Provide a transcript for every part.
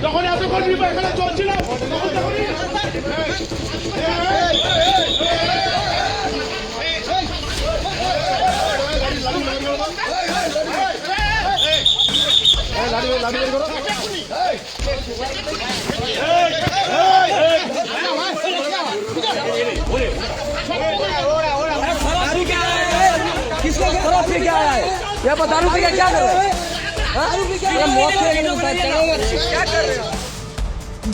যখন এত কর্মী এখানে চলছিল किसको खराब से क्या आया है? ये बता दो क्या कर रहे हैं? मौत से क्या कर रहे हो?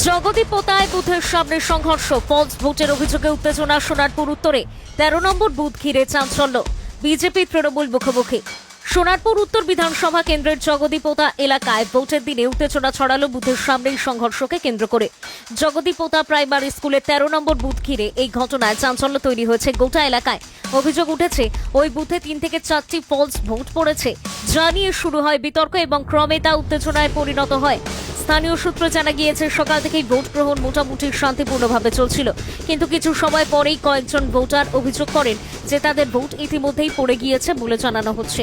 জগদী পোতায় বুথের সামনে সংঘর্ষ, ফলস ভোটের অভিযোগে উত্তেজনা সোনারপুর উত্তরে 13 নম্বর বুথ ঘিরে চাঞ্চল্য, বিজেপি তৃণমূল মুখোমুখি। সোনারপুর উত্তর বিধানসভা কেন্দ্রের জগদী পোতা এলাকায় ভোটের দিনে উত্তেজনা ছড়ালো বুথের সামনেই সংঘর্ষকে কেন্দ্র করে। জগদী পোতা প্রাইমারি স্কুলের 13 নম্বর বুথ ঘিরে এই ঘটনায় চাঞ্চল্য তৈরি হয়েছে গোটা এলাকায়। অভিযোগ উঠেছে ওই বুথে 3 থেকে 4টি ফলস ভোট পড়েছে, যা নিয়ে শুরু হয় বিতর্ক এবং ক্রমে তা উত্তেজনায় পরিণত হয়। স্থানীয় সূত্রে জানা গিয়েছে সকাল থেকেই ভোট গ্রহণ মোটামুটি শান্তিপূর্ণভাবে চলছিল, কিন্তু কিছু সময় পরেই কয়েকজন ভোটার অভিযোগ করেন যে তাদের ভোট ইতিমধ্যেই পড়ে গিয়েছে বলে জানানো হচ্ছে।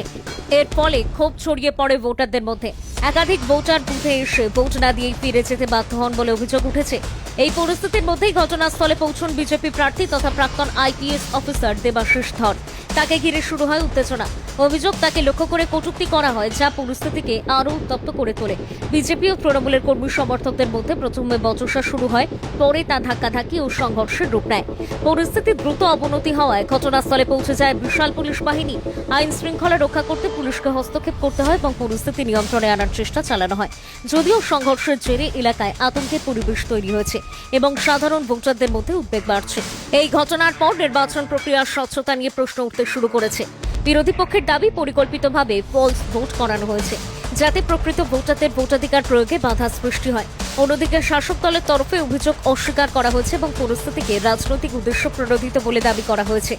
এর ফলে ক্ষোভ ছড়িয়ে পড়ে ভোটারদের মধ্যে। একাধিক ভোটার বুথে এসে ভোট না দিয়েই ফিরে যেতে বাধ্য হন বলে অভিযোগ উঠেছে। এই পরিস্থিতির মধ্যেই ঘটনাস্থলে পৌঁছন বিজেপি প্রার্থী তথা প্রাক্তন আইপিএস অফিসার দেবাশিস ধর। তাকে ঘিরে শুরু হয় উত্তেজনা। অভিযোগ তাকে লক্ষ্য করে কটূক্তি করা হয়, যা পরিস্থিতিকে আরও উত্তপ্ত করে তোলে। বিজেপি ও তৃণমূলের কর্মী সমর্থকদের মধ্যে প্রথমে বচসা শুরু হয়, পরে তা ধাক্কাধাক্কি ও সংঘর্ষের রূপ নেয়। পরিস্থিতি দ্রুত অবনতি হওয়ায় ঘটনাস্থলে পৌঁছে যায় বিশাল পুলিশ বাহিনী। আইন শৃঙ্খলা রক্ষা করতে পুলিশকে হস্তক্ষেপ করতে হয় এবং পরিস্থিতি নিয়ন্ত্রণে আনার চেষ্টা চালানো হয়। যদিও সংঘর্ষের জেরে এলাকায় আতঙ্কের পরিবেশ তৈরি হয়েছে এবং সাধারণ ভোটারদের মধ্যে উদ্বেগ বাড়ছে। এই ঘটনার পর নির্বাচন প্রক্রিয়ার স্বচ্ছতা নিয়ে প্রশ্ন উঠতে শুরু করেছে। বিরোধী পক্ষের দাবি পরিকল্পিতভাবে ফলস ভোট করানো হয়েছে, যাতে প্রকৃত ভোটারদের ভোটাধিকার প্রয়োগে বাধা সৃষ্টি হয়। অন্যদিকে শাসক দলের তরফে অভিযোগ অস্বীকার করা হয়েছে এবং পরিস্থিতিকে রাজনৈতিক উদ্দেশ্য প্রণোদিত বলে দাবি করা হয়েছে।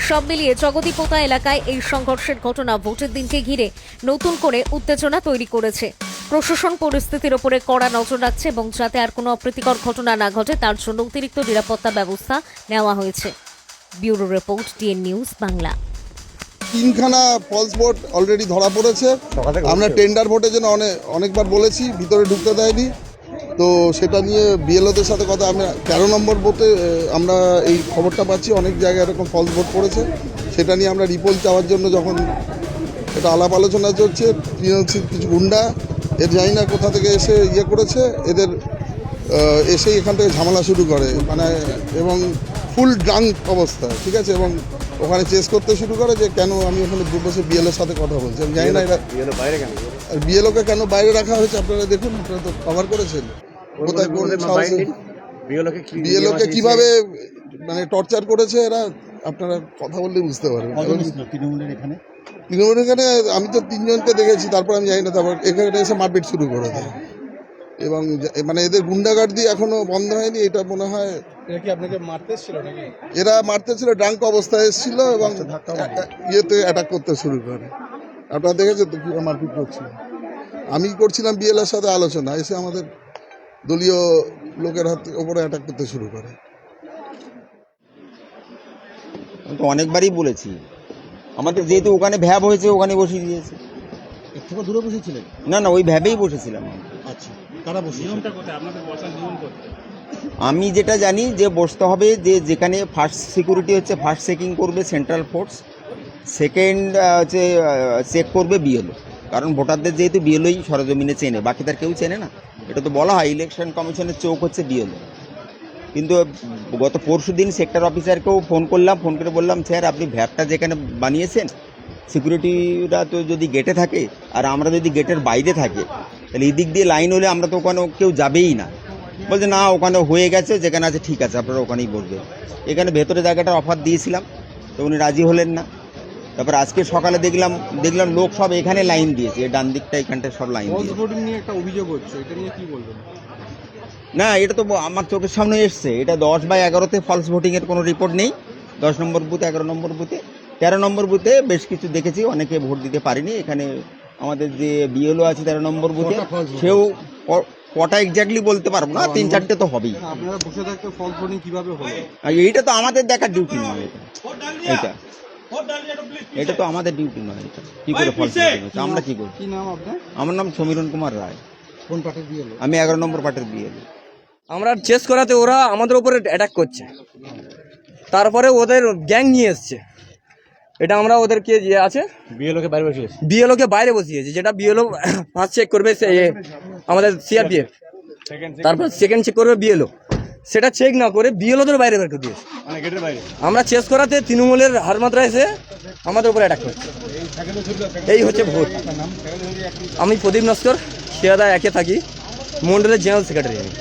সব মিলিয়ে জগদী পোতা এলাকায় এই সংঘর্ষের ঘটনা ভোটের দিনকে ঘিরে নতুন করে উত্তেজনা তৈরি করেছে। প্রশাসন পরিস্থিতির উপরে কড়া নজর রাখছে এবং যাতে আর কোনো অপ্রীতিকর ঘটনা না ঘটে তার জন্য অতিরিক্ত নিরাপত্তা ব্যবস্থা নেওয়া হয়েছে। Bureau report, DN news Bangla. 3খানা ফলস ভোট অলরেডি ধরা পড়েছে। আমরা টেন্ডার ভোটের জন্য অনেকবার বলেছি, ভিতরে ঢুকতে দেয়নি। তো সেটা নিয়ে বিএলওদের সাথে কথা, আমরা 13 নম্বর বুথে আমরা এই খবরটা পাচ্ছি অনেক জায়গায় এরকম ফলস ভোট পড়েছে। সেটা নিয়ে আমরা রিপোর্ট চাওয়ার জন্য যখন এটা আলাপ আলোচনা চলছে, কিছু গুন্ডা জানি না কোথা থেকে এসে করেছে, এদের এসে এখান থেকে ঝামেলা শুরু করে, মানে এবং ফুল ড্রাঙ্ক অবস্থা, ঠিক আছে, এবং ওখানে চেস করতে শুরু করে যে কেন আমি ওখানে বসে বিএলওর সাথে কথা বলছি। আমি জানি না এটা বিএলওকে কেন বাইরে রাখা হয়েছে। আপনারা দেখুন, আপনারা তো কভার করেছেন কোথায় বিএলওকে কিভাবে মানে টর্চার করেছে এরা, আপনারা কথা বললে বুঝতে পারবেন। তৃণমূলের এখানে আমি তো 3 জনকে দেখেছি, তারপর আমি জানি না, তারপর এখানে এসে মারপিট শুরু করে দেয় এবং মানে এদের গুন্ডাগার্দি এখনো বন্ধ হয়নি। এটা মনে হয় এরা মারতে ছিল, ড্রাঙ্ক অবস্থায় এসেছিল এবং ইয়েতে অ্যাটাক করতে শুরু করে। আপনারা দেখেছেন তো কীভাবে মারপিট করছিল। আমি করছিলাম বিএলএর সাথে আলোচনা, এসে আমাদের দলীয় লোকের হাতে ওপরে অ্যাটাক করতে শুরু করে। আমি তো অনেকবারই বলেছি, আমাদের যেহেতু ওখানে ভ্যাব হয়েছে ওখানে বসিয়ে দিয়েছে। এর থেকে দূরে বসেছিলেন? না না, ওই ভ্যাবেই বসেছিলাম। আচ্ছা, কারা বসে? আমি যেটা জানি যে বসতে হবে, যে যেখানে ফার্স্ট সিকিউরিটি হচ্ছে ফার্স্ট চেকিং করবে সেন্ট্রাল ফোর্স, সেকেন্ড হচ্ছে চেক করবে বিএলও। কারণ ভোটারদের যেহেতু বিএলওই সরজমিনে চেনে, বাকি তার কেউ চেনে না। এটা তো বলা হয় ইলেকশন কমিশনের চোখ হচ্ছে বিএলও। কিন্তু গত পরশুদিন সেক্টর অফিসারকেও ফোন করলাম, ফোন করে বললাম স্যার আপনি ভ্যাবটা যেখানে বানিয়েছেন সিকিউরিটিরা তো যদি গেটে থাকে আর আমরা যদি গেটের বাইরে থাকি, তাহলে এই দিক দিয়ে লাইন হলে আমরা তো ওখানে কেউ যাবেই না। বলছে না, ওখানে হয়ে গেছে, যেখানে আছে ঠিক আছে, আপনারা ওখানেই বসবে। এখানে ভেতরে জায়গাটার অফার দিয়েছিলাম, তো উনি রাজি হলেন না। তারপর আজকে সকালে দেখলাম লোক সব এখানে লাইন দিয়েছে, ডান দিকটা এখানটা সব লাইন দিয়েছে। ভোটিং নিয়ে একটা অভিযোগ হচ্ছে, এটা নিয়ে কি বলবেন? না, এটা তো আমার চোখের সামনে এসছে। এটা 10/11-তে ফলস ভোটিংয়ের কোনো রিপোর্ট নেই। 10 নম্বর বুথ, 11 নম্বর বুথে, 13 নম্বর বুথে বেশ কিছু দেখেছি, অনেকে ভোট দিতে পারেনি। এখানে আমাদের যে বিএলও আছে 13 নম্বর বুথে, সেও কটা এক্স্যাক্টলি বলতে পারবো না, 3-4টে তো হবেই। আপনারা বসে থাকতে ফলস ভোটিং কিভাবে হলো? এইটা তো আমাদের দেখার ডিউটি নয়, এটা এটা তো আমাদের ডিউটি নয়, এটা কি করে ফলস ভোটিং হচ্ছে, আমরা কি করি? কি নাম আপনার? আমার নাম সমীরণ কুমার রায়, কোন পার্টির বিএলও? আমি 11 নম্বর পার্টির বিএলও। আমরা চেস করাতে ওরা আমাদের উপরে অ্যাটাক করছে, তারপরে ওদের গ্যাং নিয়ে এসছে। এটা আমরা ওদেরকে যে আছে বিএলওকে বাইরে বসিয়েছি, যেটা বিএলও ফার্স্ট চেক করবে আমাদের সিআরপিএফ, তারপর সেকেন্ড চেক করবে বিএলও। সেটা চেক না করে বিএলওদের বাইরে বের করে দিয়েছে। আমরা চেস করাতে তৃণমূলের হারমাত্রা এসে আমাদের উপরে অ্যাটাক করছে। এই হচ্ছে ভোট। আমি প্রদীপ নস্কর, শিয়াদা একে থাকি, মন্ডলের জেনারেল সেক্রেটারি আমি।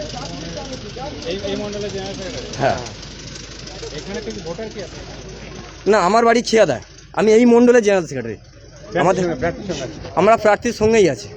হ্যাঁ, না আমার বাড়ি খিয়াদা, আমি এই মন্ডলের জেনারেল সেক্রেটারি। আমরা প্রার্থীর সঙ্গেই আছি।